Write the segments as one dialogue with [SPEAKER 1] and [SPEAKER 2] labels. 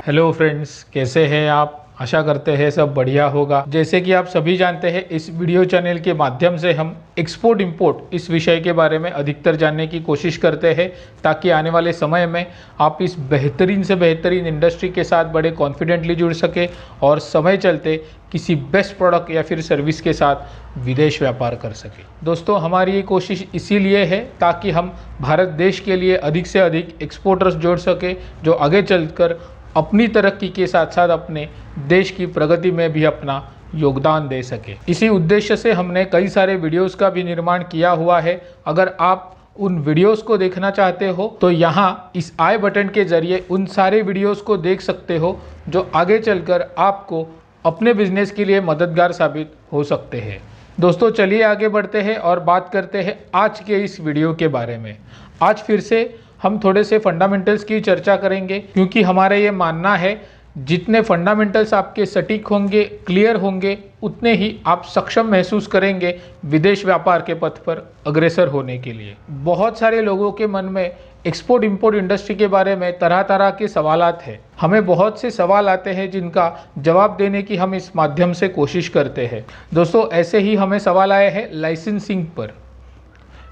[SPEAKER 1] Hello friends, कैसे हैं आप? आशा करते हैं सब बढ़िया होगा। जैसे कि आप सभी जानते हैं, इस वीडियो चैनल के माध्यम से हम एक्सपोर्ट इंपोर्ट इस विषय के बारे में अधिकतर जानने की कोशिश करते हैं, ताकि आने वाले समय में आप इस बेहतरीन से बेहतरीन इंडस्ट्री के साथ बड़े कॉन्फिडेंटली जुड़ सके और समय चलते किसी बेस्ट प्रोडक्ट या फिर सर्विस के साथ विदेश व्यापार कर सके। दोस्तों, हमारी ये कोशिश इसीलिए है ताकि हम भारत देश के लिए अधिक से अधिक एक्सपोर्टर्स जोड़ सके, जो आगे चलकर अपनी तरक्की के साथ साथ अपने देश की प्रगति में भी अपना योगदान दे सके। इसी उद्देश्य से हमने कई सारे वीडियोस का भी निर्माण किया हुआ है। अगर आप उन वीडियोस को देखना चाहते हो तो यहाँ इस आई बटन के जरिए उन सारे वीडियोस को देख सकते हो, जो आगे चलकर आपको अपने बिजनेस के लिए मददगार साबित हो सकते हैं। दोस्तों, चलिए आगे बढ़ते हैं और बात करते हैं आज के इस वीडियो के बारे में। आज फिर से हम थोड़े से फंडामेंटल्स की चर्चा करेंगे, क्योंकि हमारा ये मानना है जितने फंडामेंटल्स आपके सटीक होंगे, क्लियर होंगे, उतने ही आप सक्षम महसूस करेंगे विदेश व्यापार के पथ पर अग्रसर होने के लिए। बहुत सारे लोगों के मन में एक्सपोर्ट इंपोर्ट इंडस्ट्री के बारे में तरह तरह के सवालात हैं। हमें बहुत से सवाल आते हैं जिनका जवाब देने की हम इस माध्यम से कोशिश करते हैं। दोस्तों, ऐसे ही हमें सवाल आए हैं लाइसेंसिंग पर।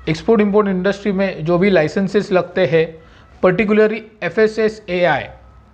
[SPEAKER 1] एक्सपोर्ट इंपोर्ट इंडस्ट्री में जो भी लाइसेंसेस लगते हैं, पर्टिकुलरली FSSAI,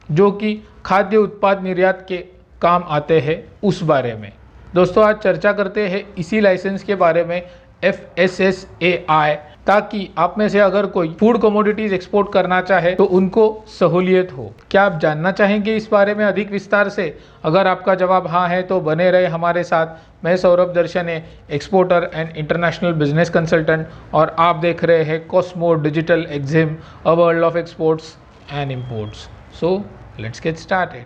[SPEAKER 1] जो कि खाद्य उत्पाद निर्यात के काम आते हैं, उस बारे में दोस्तों आज चर्चा करते हैं इसी लाइसेंस के बारे में, FSSAI, ताकि आप में से अगर कोई फूड कमोडिटीज एक्सपोर्ट करना चाहे तो उनको सहूलियत हो। क्या आप जानना चाहेंगे इस बारे में अधिक विस्तार से? अगर आपका जवाब हाँ है तो बने रहे हमारे साथ। मैं Saurabh Darshne, exporter and international business consultant, और आप देख रहे हैं Cosmo Digital Exim, a world of exports and imports. So let's get started.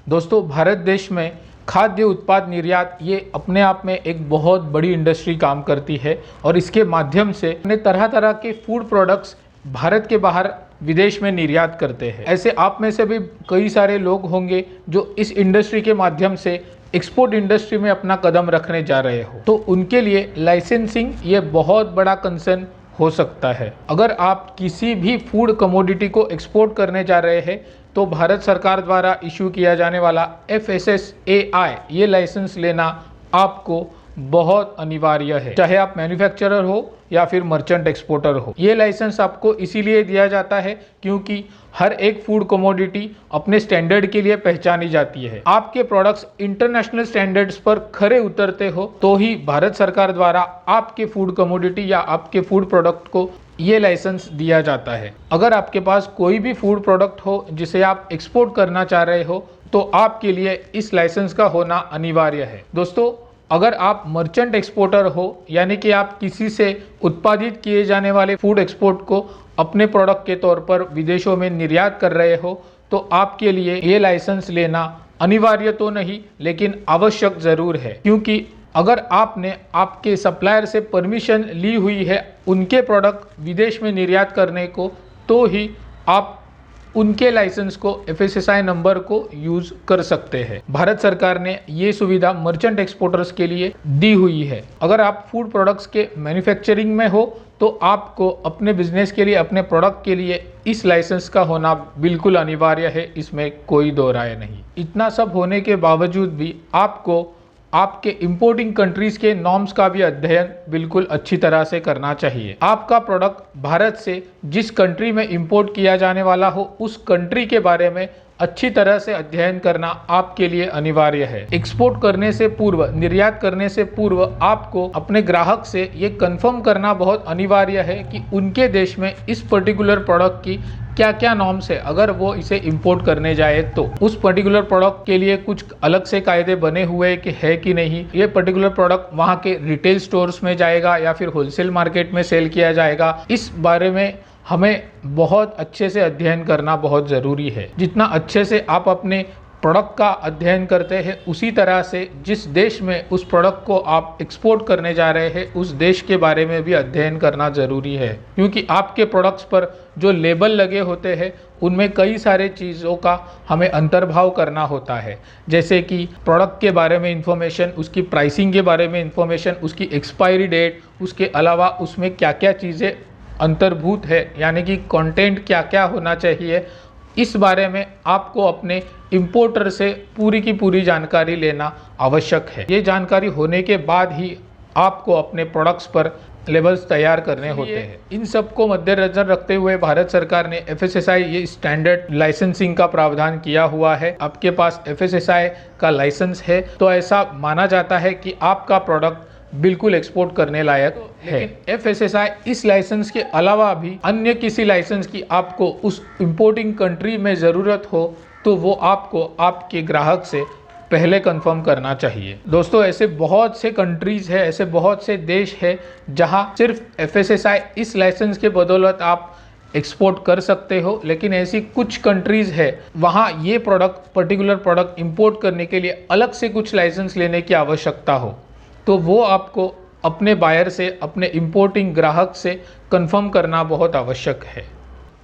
[SPEAKER 1] दोस्तों, भारत देश में खाद्य उत्पाद निर्यात ये अपने आप में एक बहुत बड़ी इंडस्ट्री काम करती है, और इसके माध्यम से तरह तरह के फूड प्रोडक्ट्स भारत के बाहर विदेश में निर्यात करते हैं। ऐसे आप में से भी कई सारे लोग होंगे जो इस इंडस्ट्री के माध्यम से एक्सपोर्ट इंडस्ट्री में अपना कदम रखने जा रहे हो, तो उनके लिए लाइसेंसिंग ये बहुत बड़ा कंसर्न हो सकता है। अगर आप किसी भी फूड कमोडिटी को एक्सपोर्ट करने जा रहे हैं तो भारत सरकार द्वारा इशू किया जाने वाला FSSAI ये लाइसेंस लेना आपको बहुत अनिवार्य है, चाहे आप मैन्युफैक्चरर हो या फिर मर्चेंट एक्सपोर्टर हो। ये लाइसेंस आपको इसीलिए दिया जाता है क्योंकि हर एक फूड कमोडिटी अपने स्टैंडर्ड के लिए पहचानी जाती है। आपके प्रोडक्ट्स इंटरनेशनल स्टैंडर्ड्स पर खरे उतरते हो तो ही भारत सरकार द्वारा आपके फूड कमोडिटी या आपके फूड प्रोडक्ट को ये लाइसेंस दिया जाता है। अगर आपके पास कोई भी फूड प्रोडक्ट हो जिसे आप एक्सपोर्ट करना चाह रहे हो तो आपके लिए इस लाइसेंस का होना अनिवार्य है। दोस्तों, अगर आप मर्चेंट एक्सपोर्टर हो, यानी कि आप किसी से उत्पादित किए जाने वाले फूड एक्सपोर्ट को अपने प्रोडक्ट के तौर पर विदेशों में निर्यात कर रहे हो, तो आपके लिए ये लाइसेंस लेना अनिवार्य तो नहीं लेकिन आवश्यक ज़रूर है। क्योंकि अगर आपने आपके सप्लायर से परमिशन ली हुई है उनके प्रोडक्ट विदेश में निर्यात करने को, तो ही आप उनके लाइसेंस को FSSAI नंबर को यूज कर सकते हैं। भारत सरकार ने ये सुविधा मर्चेंट एक्सपोर्टर्स के लिए दी हुई है। अगर आप फूड प्रोडक्ट्स के मैन्युफैक्चरिंग में हो तो आपको अपने बिजनेस के लिए, अपने प्रोडक्ट के लिए इस लाइसेंस का होना बिल्कुल अनिवार्य है, इसमें कोई दो राय नहीं। इतना सब होने के बावजूद भी आपको आपके इंपोर्टिंग कंट्रीज के नॉर्म्स का भी अध्ययन बिल्कुल अच्छी तरह से करना चाहिए। आपका प्रोडक्ट भारत से जिस कंट्री में इंपोर्ट किया जाने वाला हो, उस कंट्री के बारे में अच्छी तरह से अध्ययन करना आपके लिए अनिवार्य है। एक्सपोर्ट करने से पूर्व, निर्यात करने से पूर्व आपको अपने ग्राहक से ये कंफर्म करना बहुत अनिवार्य है कि उनके देश में इस पर्टिकुलर प्रोडक्ट की क्या क्या नॉर्म्स है। अगर वो इसे इंपोर्ट करने जाए तो उस पर्टिकुलर प्रोडक्ट के लिए कुछ अलग से कायदे बने हुए कि है कि नहीं, ये पर्टिकुलर प्रोडक्ट वहाँ के रिटेल स्टोर्स में जाएगा या फिर होलसेल मार्केट में सेल किया जाएगा, इस बारे में हमें बहुत अच्छे से अध्ययन करना बहुत ज़रूरी है। जितना अच्छे से आप अपने प्रोडक्ट का अध्ययन करते हैं, उसी तरह से जिस देश में उस प्रोडक्ट को आप एक्सपोर्ट करने जा रहे हैं उस देश के बारे में भी अध्ययन करना ज़रूरी है। क्योंकि आपके प्रोडक्ट्स पर जो लेबल लगे होते हैं उनमें कई सारे चीज़ों का हमें अंतर्भाव करना होता है, जैसे कि प्रोडक्ट के बारे में इंफॉर्मेशन, उसकी प्राइसिंग के बारे में इंफॉर्मेशन, उसकी एक्सपायरी डेट, उसके अलावा उसमें क्या क्या चीज़ें अंतर्भूत है, यानी कि कंटेंट क्या क्या होना चाहिए। इस बारे में आपको अपने इंपोर्टर से पूरी की पूरी जानकारी लेना आवश्यक है। ये जानकारी होने के बाद ही आपको अपने प्रोडक्ट्स पर लेबल्स तैयार करने होते हैं। इन सब को मद्देनजर रखते हुए भारत सरकार ने FSSAI ये स्टैंडर्ड लाइसेंसिंग का प्रावधान किया हुआ है। आपके पास FSSAI का लाइसेंस है तो ऐसा माना जाता है कि आपका प्रोडक्ट बिल्कुल एक्सपोर्ट करने लायक है। लेकिन FSSAI इस लाइसेंस के अलावा भी अन्य किसी लाइसेंस की आपको उस इंपोर्टिंग कंट्री में ज़रूरत हो तो वो आपको आपके ग्राहक से पहले कंफर्म करना चाहिए। दोस्तों, ऐसे बहुत से कंट्रीज़ है, ऐसे बहुत से देश है जहां सिर्फ FSSAI इस लाइसेंस के बदौलत आप एक्सपोर्ट कर सकते हो, लेकिन ऐसी कुछ कंट्रीज़ है वहां ये पर्टिकुलर प्रोडक्ट इंपोर्ट करने के लिए अलग से कुछ लाइसेंस लेने की आवश्यकता हो, तो वो आपको अपने बायर से, अपने इंपोर्टिंग ग्राहक से कंफर्म करना बहुत आवश्यक है।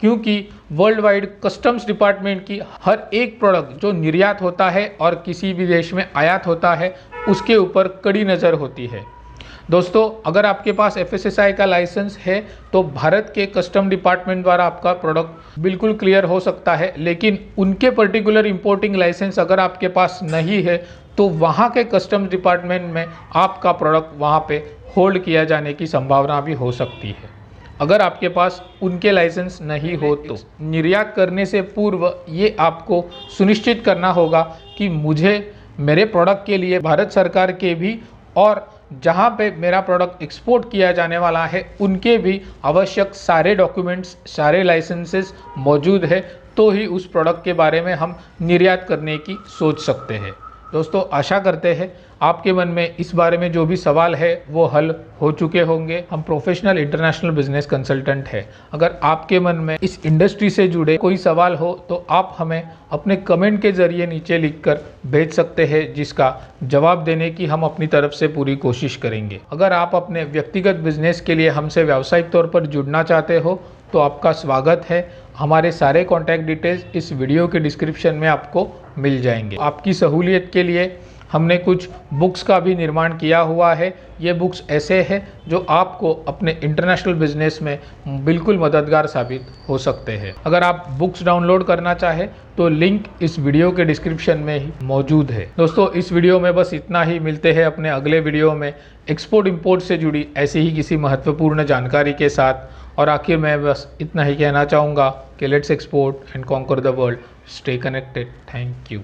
[SPEAKER 1] क्योंकि वर्ल्ड वाइड कस्टम्स डिपार्टमेंट की हर एक प्रोडक्ट जो निर्यात होता है और किसी भी देश में आयात होता है उसके ऊपर कड़ी नज़र होती है। दोस्तों, अगर आपके पास FSSAI का लाइसेंस है तो भारत के कस्टम डिपार्टमेंट द्वारा आपका प्रोडक्ट बिल्कुल क्लियर हो सकता है, लेकिन उनके पर्टिकुलर इंपोर्टिंग लाइसेंस अगर आपके पास नहीं है तो वहाँ के कस्टम्स डिपार्टमेंट में आपका प्रोडक्ट वहाँ पे होल्ड किया जाने की संभावना भी हो सकती है। अगर आपके पास उनके लाइसेंस नहीं हो तो निर्यात करने से पूर्व ये आपको सुनिश्चित करना होगा कि मुझे मेरे प्रोडक्ट के लिए भारत सरकार के भी और जहाँ पे मेरा प्रोडक्ट एक्सपोर्ट किया जाने वाला है उनके भी आवश्यक सारे डॉक्यूमेंट्स, सारे लाइसेंसेस मौजूद है, तो ही उस प्रोडक्ट के बारे में हम निर्यात करने की सोच सकते हैं। दोस्तों, आशा करते हैं आपके मन में इस बारे में जो भी सवाल है वो हल हो चुके होंगे। हम प्रोफेशनल इंटरनेशनल बिजनेस कंसल्टेंट हैं। अगर आपके मन में इस इंडस्ट्री से जुड़े कोई सवाल हो तो आप हमें अपने कमेंट के ज़रिए नीचे लिखकर भेज सकते हैं, जिसका जवाब देने की हम अपनी तरफ से पूरी कोशिश करेंगे। अगर आप अपने व्यक्तिगत बिजनेस के लिए हमसे व्यावसायिक तौर पर जुड़ना चाहते हो तो आपका स्वागत है। हमारे सारे कॉन्टैक्ट डिटेल्स इस वीडियो के डिस्क्रिप्शन में आपको मिल जाएंगे। आपकी सहूलियत के लिए हमने कुछ बुक्स का भी निर्माण किया हुआ है। ये बुक्स ऐसे हैं जो आपको अपने इंटरनेशनल बिजनेस में बिल्कुल मददगार साबित हो सकते हैं। अगर आप बुक्स डाउनलोड करना चाहें तो लिंक इस वीडियो के डिस्क्रिप्शन में ही मौजूद है। दोस्तों, इस वीडियो में बस इतना ही। मिलते हैं अपने अगले वीडियो में एक्सपोर्ट इंपोर्ट से जुड़ी ऐसी ही किसी महत्वपूर्ण जानकारी के साथ। और आखिर मैं बस इतना ही कहना चाहूँगा कि let's export and conquer the world. Stay connected. Thank you.